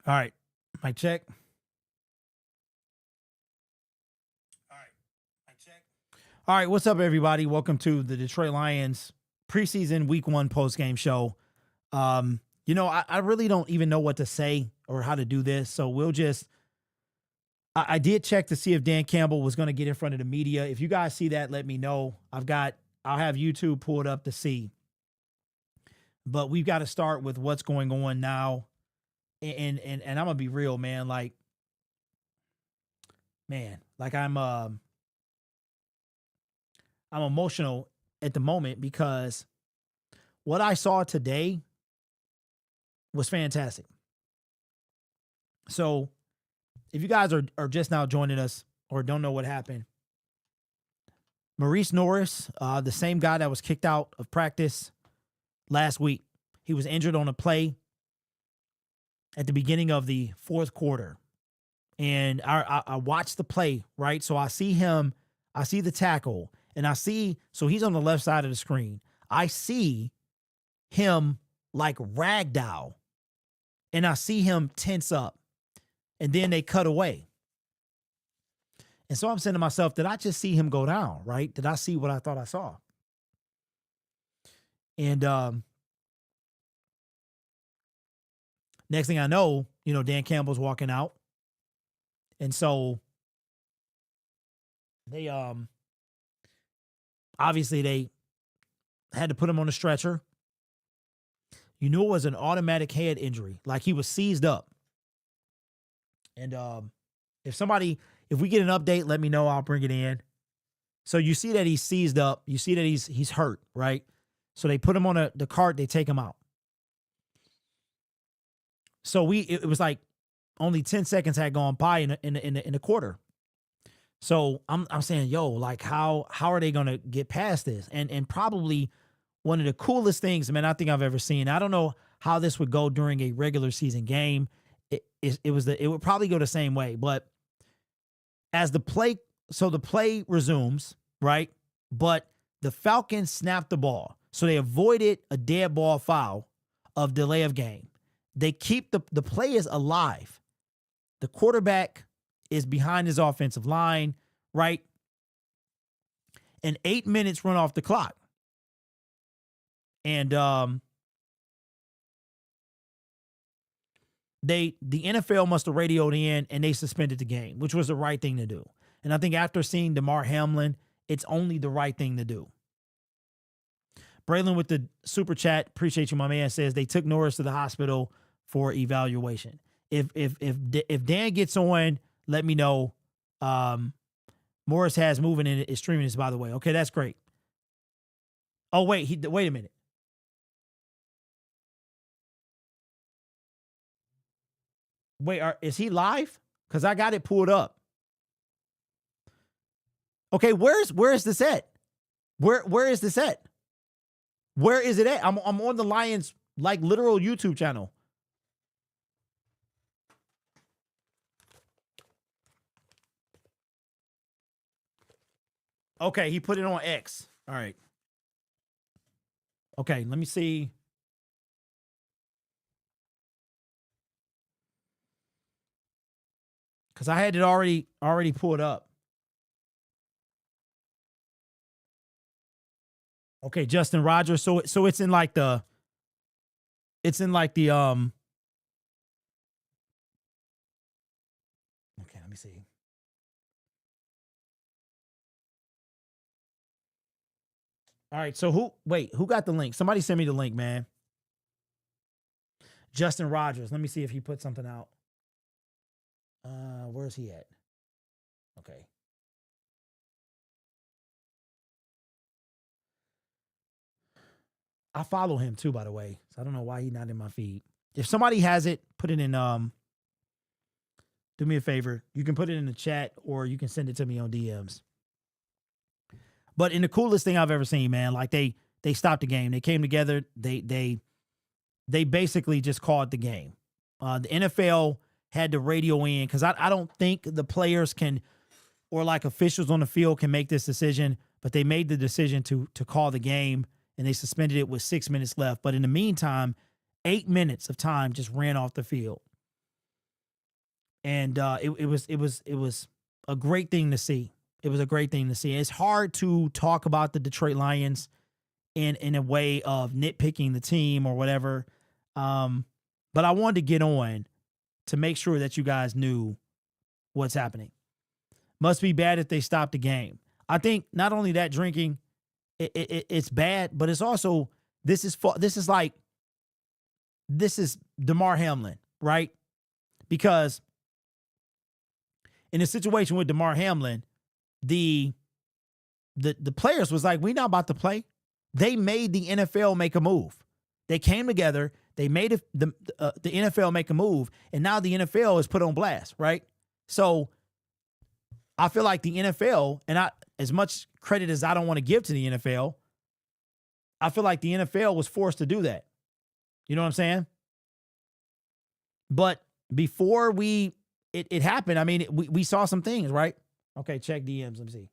All right. Mic check. All right. What's up, everybody? Welcome to the Detroit Lions preseason week 1 postgame show. I really don't even know what to say or how to do this. So we'll just, I did check to see if Dan Campbell was going to get in front of the media. If you guys see that, let me know. I'll have YouTube pulled up to see. But we've got to start with what's going on now. And I'm gonna be real, man. I'm emotional at the moment because what I saw today was fantastic. So if you guys are just now joining us or don't know what happened, Maurice Norris, the same guy that was kicked out of practice last week, he was injured on a play at the beginning of the fourth quarter. And I watched the play, right? So I see him, I see the tackle, and so he's on the left side of the screen. I see him like ragdoll, and I see him tense up, and then they cut away. And so I'm saying to myself, did I just see him go down, right? Did I see what I thought I saw? And next thing I know, Dan Campbell's walking out. And so they obviously they had to put him on a stretcher. It was an automatic head injury. Like he was seized up. And if we get an update, let me know. I'll bring it in. So you see that he's seized up. You see that he's hurt, right? So they put him on the cart, they take him out. So it was like only 10 seconds had gone by in the quarter. So I'm saying, like how are they gonna get past this? And probably one of the coolest things, man, I think I've ever seen. I don't know how this would go during a regular season game. It would probably go the same way, but as the play resumes, right? But the Falcons snapped the ball. So they avoided a dead ball foul of delay of game. They keep the play is alive. The quarterback is behind his offensive line, right? And 8 minutes run off the clock. And the NFL must have radioed in and they suspended the game, which was the right thing to do. And I think after seeing DeMar Hamlin, it's only the right thing to do. Braylon with the super chat, appreciate you, my man, says they took Norris to the hospital for evaluation. If Dan gets on, let me know. Morris has moving in it is streaming this, by the way. Okay, that's great. Oh wait, wait a minute. Wait, is he live? Because I got it pulled up. Okay, where is this at? Where is this at? Where is it at? I'm on the Lions literal YouTube channel. Okay, he put it on X. All right. Okay, let me see. Because I had it already pulled up. Okay, Justin Rogers. So it's in like the okay, let me see. All right, so who got the link? Somebody send me the link, man. Justin Rogers. Let me see if he put something out. Where's he at? Okay. I follow him too, by the way. So I don't know why he's not in my feed. If somebody has it, put it in, do me a favor. You can put it in the chat or you can send it to me on DMs. But in the coolest thing I've ever seen, man, like they stopped the game. They came together. They basically just called the game. The NFL had to radio in because I don't think the players can or like officials on the field can make this decision, but they made the decision to call the game and they suspended it with 6 minutes left. But in the meantime, 8 minutes of time just ran off the field. And it was a great thing to see. It was a great thing to see. It's hard to talk about the Detroit Lions in a way of nitpicking the team or whatever. But I wanted to get on to make sure that you guys knew what's happening. Must be bad if they stopped the game. I think not only that drinking, it's bad, but it's also this is Damar Hamlin, right? Because in a situation with Damar Hamlin, the players was like, we're not about to play. They made the NFL make a move. They came together. They made the NFL make a move, and now the NFL is put on blast, right? So I feel like the NFL, and as much credit as I don't want to give to the NFL, I feel like the NFL was forced to do that. You know what I'm saying? But before it happened, I mean, we saw some things, right? Okay, check DMs. Let me see.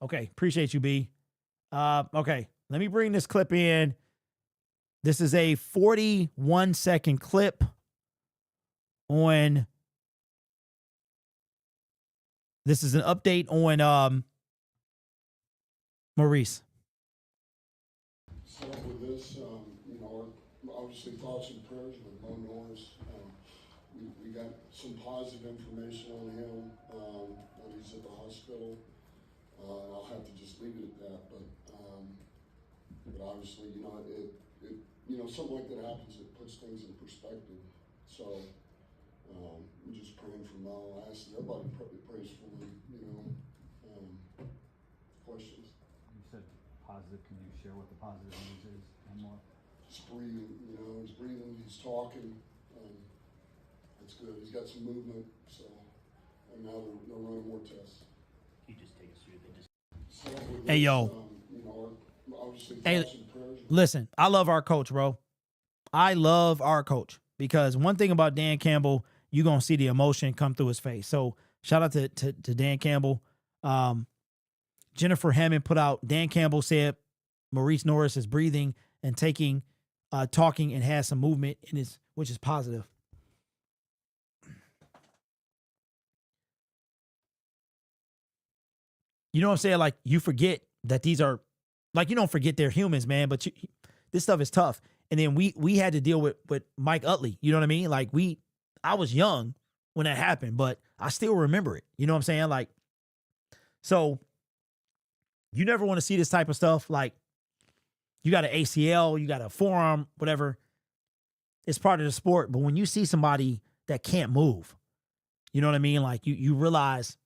Okay, appreciate you, B. Okay, let me bring this clip in. This is a 41-second clip on. This is an update on Maurice. So with this, obviously thoughts and prayers with Maurice Norris. We got some positive information on him, that he's at the hospital. I'll have to just leave it at that, but obviously, something like that happens, it puts things in perspective. So, we're just praying for Mel. I asked everybody prays for me, questions. You said positive. Can you share what the positive news is and more? Just breathing, he's breathing, he's talking. That's good. He's got some movement, so, and now they're running more tests. You just take us through the Hey, yo. Hey, listen, I love our coach, bro. I love our coach because one thing about Dan Campbell, you're going to see the emotion come through his face. So shout out to Dan Campbell. Jennifer Hammond put out, Dan Campbell said Maurice Norris is breathing and talking and has some movement which is positive. You know what I'm saying? Like, you forget that these are, like, you don't forget they're humans, man, but this stuff is tough. And then we had to deal with Mike Utley. You know what I mean? Like, I was young when that happened, but I still remember it. You know what I'm saying? Like, so you never want to see this type of stuff. Like, you got an ACL, you got a forearm, whatever. It's part of the sport. But when you see somebody that can't move, you know what I mean? Like, you realize,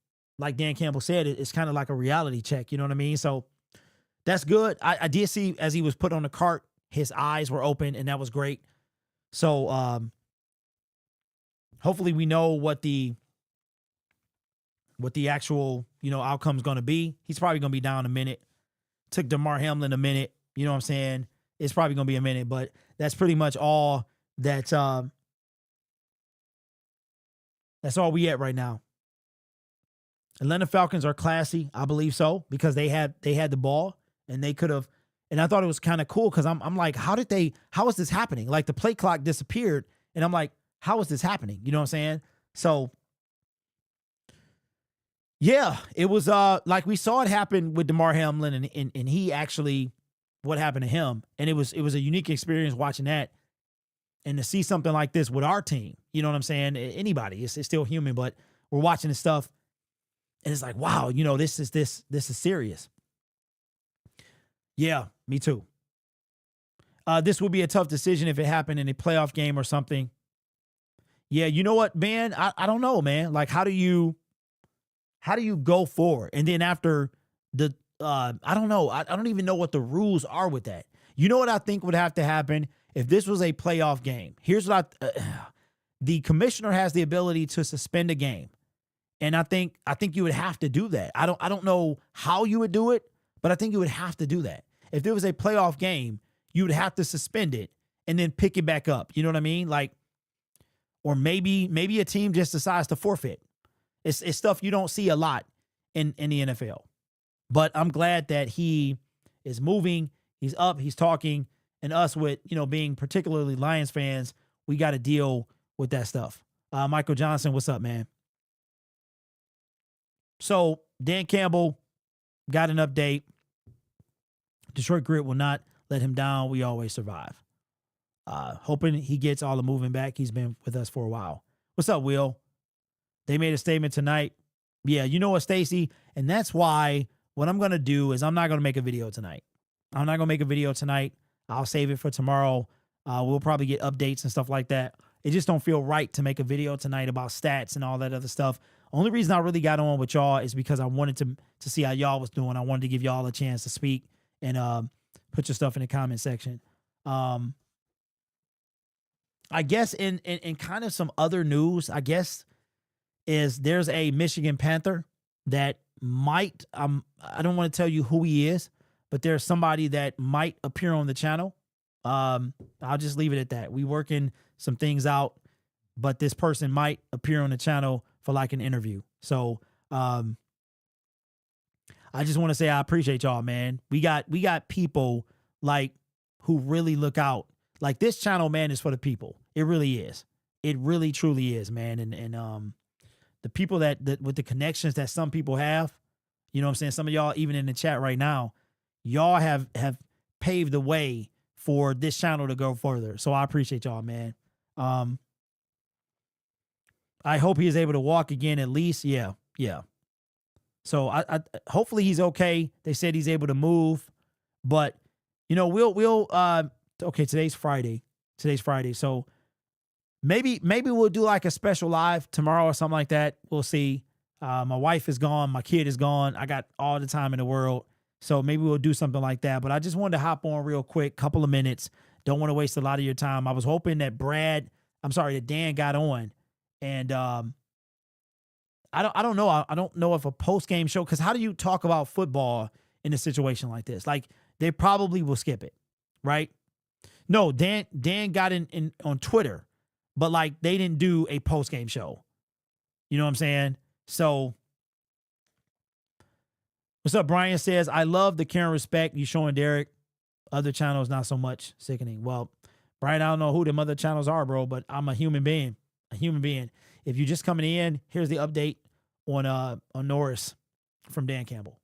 like Dan Campbell said, it's kind of like a reality check. You know what I mean? So that's good. I did see as he was put on the cart, his eyes were open, and that was great. So hopefully we know what the actual, outcome is going to be. He's probably going to be down a minute. Took Damar Hamlin a minute. You know what I'm saying? It's probably going to be a minute, but that's pretty much all that's all we at right now. Atlanta Falcons are classy. I believe so, because they had the ball and they could have, and I thought it was kind of cool because I'm like, how is this happening? Like, the play clock disappeared and I'm like, how is this happening? You know what I'm saying? So yeah, it was like we saw it happen with Damar Hamlin and he actually, what happened to him. And it was a unique experience watching that and to see something like this with our team. You know what I'm saying? Anybody, it's still human, but we're watching this stuff. And it's like, wow, this is serious. Yeah, me too. This would be a tough decision if it happened in a playoff game or something. Yeah, you know what, man? I don't know, man. Like, how do you go forward? And then after the, I don't know. I don't even know what the rules are with that. You know what I think would have to happen if this was a playoff game? Here's what the commissioner has the ability to suspend a game. And I think you would have to do that. I don't know how you would do it, but I think you would have to do that. If there was a playoff game, you would have to suspend it and then pick it back up. You know what I mean? Like, or maybe a team just decides to forfeit. It's stuff you don't see a lot in the NFL. But I'm glad that he is moving, he's up, he's talking, and us with, being particularly Lions fans, we got to deal with that stuff. Michael Johnson, what's up, man? So Dan Campbell got an update. Detroit Grit will not let him down. We always survive. Hoping he gets all the moving back. He's been with us for a while. What's up, Will? They made a statement tonight. Yeah, you know what, Stacy? And that's why what I'm going to do is I'm not going to make a video tonight. I'm not going to make a video tonight. I'll save it for tomorrow. We'll probably get updates and stuff like that. It just don't feel right to make a video tonight about stats and all that other stuff. Only reason I really got on with y'all is because I wanted to see how y'all was doing. I wanted to give y'all a chance to speak and put your stuff in the comment section. I guess in kind of some other news, I guess, is there's a Michigan Panther that might, I don't want to tell you who he is, but there's somebody that might appear on the channel. I'll just leave it at that. We working some things out, but this person might appear on the channel for like an interview. So I just want to say I appreciate y'all, man. We got people like who really look out. Like this channel, man, is for the people. It really is. It really truly is, man. And the people that with the connections that some people have, you know what I'm saying? Some of y'all, even in the chat right now, y'all have paved the way for this channel to go further. So I appreciate y'all, man. I hope he is able to walk again at least. Yeah. So I hopefully he's okay. They said he's able to move, but you know, we'll okay, today's Friday. So maybe we'll do like a special live tomorrow or something like that. We'll see. My wife is gone. My kid is gone. I got all the time in the world. So maybe we'll do something like that. But I just wanted to hop on real quick, couple of minutes. Don't want to waste a lot of your time. I was hoping that that Dan got on. And I don't know. I don't know if a post-game show, because how do you talk about football in a situation like this? Like, they probably will skip it, right? No, Dan got in on Twitter, but like they didn't do a post-game show. You know what I'm saying? So what's up? Brian says, I love the care and respect you showing Derek. Other channels, not so much. Sickening. Well, Brian, I don't know who them other channels are, bro, but I'm a human being. If you're just coming in, here's the update on Norris from Dan Campbell.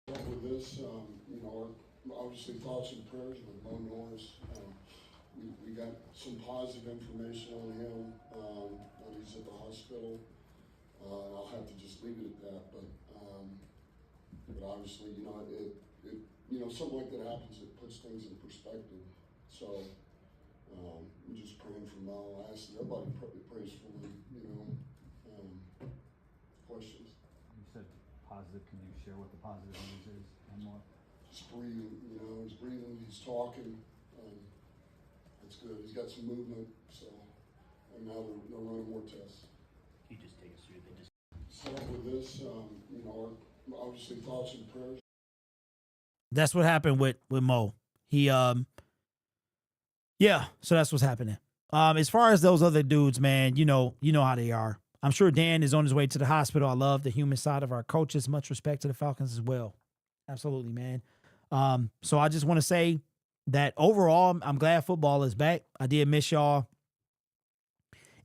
With this, you know, obviously thoughts and prayers with Mo Norris. We got some positive information on him, that he's at the hospital. I'll have to just leave it at that, but obviously, you know, it something like that happens, it puts things in perspective. So, we're just praying for Mo. I asked everybody prays for him, you know. Questions? You said positive. Can you share what the positive news is and more? Just breathing, you know, he's breathing, he's talking. That's good. He's got some movement, so, and now they're running more tests. Can you just take us through the So with this, you know, obviously thoughts and prayers. That's what happened with Mo. He yeah, so that's what's happening. As far as those other dudes, man, you know how they are. I'm sure Dan is on his way to the hospital. I love the human side of our coaches. Much respect to the Falcons as well. Absolutely, man. So I just want to say that overall, I'm glad football is back. I did miss y'all.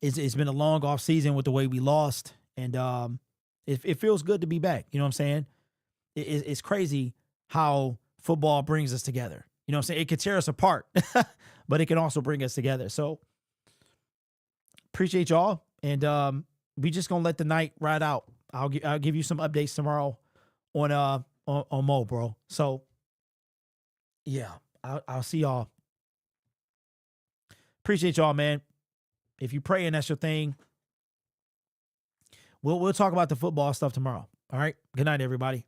It's been a long off season with the way we lost, and it feels good to be back. You know what I'm saying? It's crazy how football brings us together. You know what I'm saying? It can tear us apart, but it can also bring us together. So appreciate y'all, and we just gonna let the night ride out. I'll give you some updates tomorrow on Mo, bro. So yeah, I'll see y'all. Appreciate y'all, man. If you pray and that's your thing, we'll talk about the football stuff tomorrow. All right. Good night, everybody.